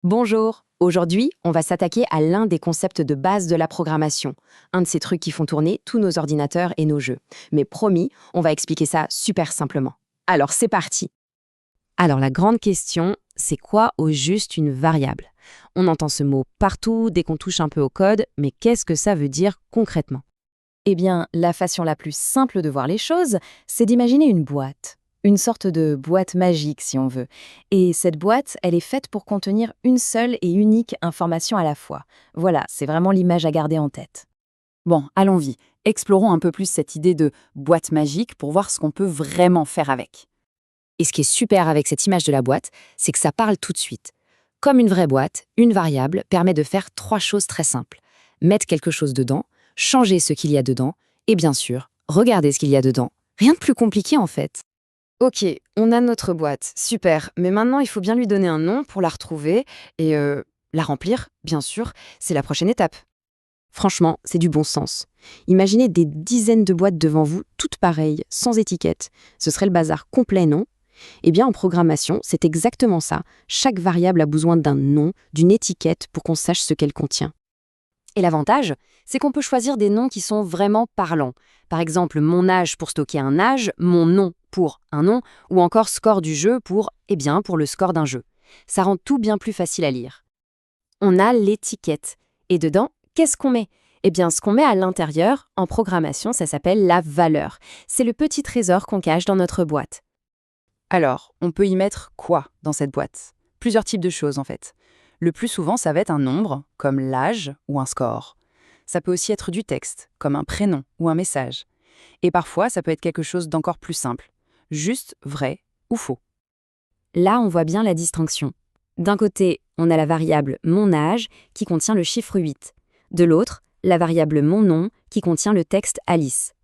Bonjour, aujourd'hui, on va s'attaquer à l'un des concepts de base de la programmation, un de ces trucs qui font tourner tous nos ordinateurs et nos jeux. Mais promis, on va expliquer ça super simplement. Alors c'est parti. Alors la grande question, c'est quoi au juste une variable? On entend ce mot partout dès qu'on touche un peu au code, mais qu'est-ce que ça veut dire concrètement? Eh bien, la façon la plus simple de voir les choses, c'est d'imaginer une boîte. Une sorte de boîte magique, si on veut. Et cette boîte, elle est faite pour contenir une seule et unique information à la fois. Voilà, c'est vraiment l'image à garder en tête. Bon, allons-y. Explorons un peu plus cette idée de boîte magique pour voir ce qu'on peut vraiment faire avec. Et ce qui est super avec cette image de la boîte, c'est que ça parle tout de suite. Comme une vraie boîte, une variable permet de faire trois choses très simples. Mettre quelque chose dedans, changer ce qu'il y a dedans, et bien sûr, regarder ce qu'il y a dedans. Rien de plus compliqué en fait. Ok, on a notre boîte, super, mais maintenant il faut bien lui donner un nom pour la retrouver et la remplir, bien sûr, c'est la prochaine étape. Franchement, c'est du bon sens. Imaginez des dizaines de boîtes devant vous, toutes pareilles, sans étiquette. Ce serait le bazar complet, non? Eh bien, en programmation, c'est exactement ça. Chaque variable a besoin d'un nom, d'une étiquette pour qu'on sache ce qu'elle contient. Et l'avantage, c'est qu'on peut choisir des noms qui sont vraiment parlants. Par exemple, mon âge pour stocker un âge, mon nom pour un nom, ou encore score du jeu pour le score d'un jeu. Ça rend tout bien plus facile à lire. On a l'étiquette. Et dedans, qu'est-ce qu'on met? Eh bien, ce qu'on met à l'intérieur, en programmation, ça s'appelle la valeur. C'est le petit trésor qu'on cache dans notre boîte. Alors, on peut y mettre quoi dans cette boîte? Plusieurs types de choses en fait. Le plus souvent, ça va être un nombre, comme l'âge ou un score. Ça peut aussi être du texte, comme un prénom ou un message. Et parfois, ça peut être quelque chose d'encore plus simple. Juste vrai ou faux. Là, on voit bien la distinction. D'un côté, on a la variable mon âge qui contient le chiffre 8. De l'autre, la variable mon nom qui contient le texte Alice.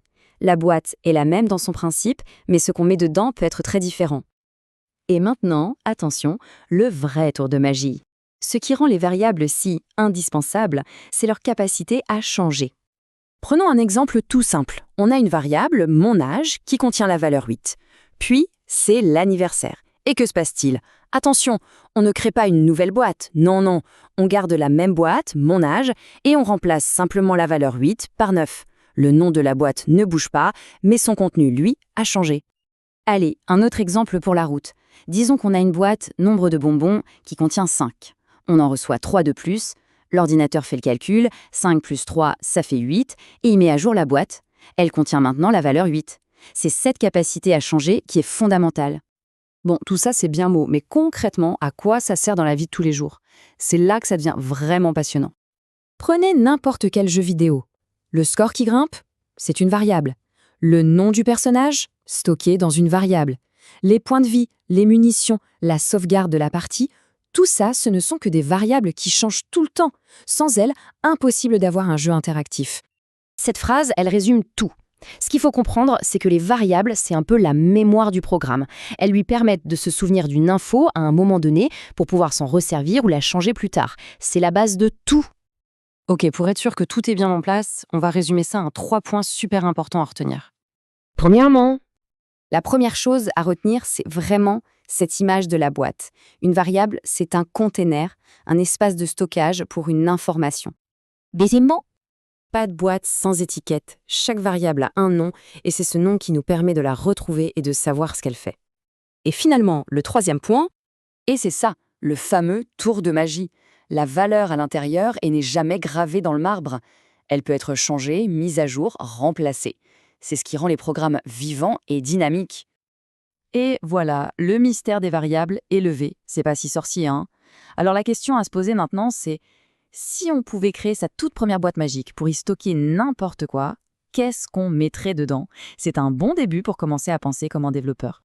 La boîte est la même dans son principe, mais ce qu'on met dedans peut être très différent. Et maintenant, attention, le vrai tour de magie. Ce qui rend les variables si indispensables, c'est leur capacité à changer. Prenons un exemple tout simple. On a une variable, mon âge, qui contient la valeur 8. Puis, c'est l'anniversaire. Et que se passe-t-il? Attention, on ne crée pas une nouvelle boîte. Non, non. On garde la même boîte, mon âge, et on remplace simplement la valeur 8 par 9. Le nom de la boîte ne bouge pas, mais son contenu, lui, a changé. Allez, un autre exemple pour la route. Disons qu'on a une boîte, nombre de bonbons, qui contient 5. On en reçoit 3 de plus. L'ordinateur fait le calcul, 5 plus 3, ça fait 8, et il met à jour la boîte. Elle contient maintenant la valeur 8. C'est cette capacité à changer qui est fondamentale. Bon, tout ça c'est bien beau, mais concrètement, à quoi ça sert dans la vie de tous les jours? C'est là que ça devient vraiment passionnant. Prenez n'importe quel jeu vidéo. Le score qui grimpe, c'est une variable. Le nom du personnage, stocké dans une variable. Les points de vie, les munitions, la sauvegarde de la partie, tout ça, ce ne sont que des variables qui changent tout le temps. Sans elles, impossible d'avoir un jeu interactif. Cette phrase, elle résume tout. Ce qu'il faut comprendre, c'est que les variables, c'est un peu la mémoire du programme. Elles lui permettent de se souvenir d'une info à un moment donné pour pouvoir s'en resservir ou la changer plus tard. C'est la base de tout. Ok, pour être sûr que tout est bien en place, on va résumer ça en 3 points super importants à retenir. Premièrement, la première chose à retenir, c'est vraiment cette image de la boîte. Une variable, c'est un container, un espace de stockage pour une information. Deuxièmement, pas de boîte sans étiquette. Chaque variable a un nom et c'est ce nom qui nous permet de la retrouver et de savoir ce qu'elle fait. Et finalement, le troisième point, et c'est ça, le fameux tour de magie. La valeur à l'intérieur n'est jamais gravée dans le marbre. Elle peut être changée, mise à jour, remplacée. C'est ce qui rend les programmes vivants et dynamiques. Et voilà, le mystère des variables est levé. C'est pas si sorcier, hein? Alors la question à se poser maintenant, c'est si on pouvait créer sa toute première boîte magique pour y stocker n'importe quoi, qu'est-ce qu'on mettrait dedans? C'est un bon début pour commencer à penser comme un développeur.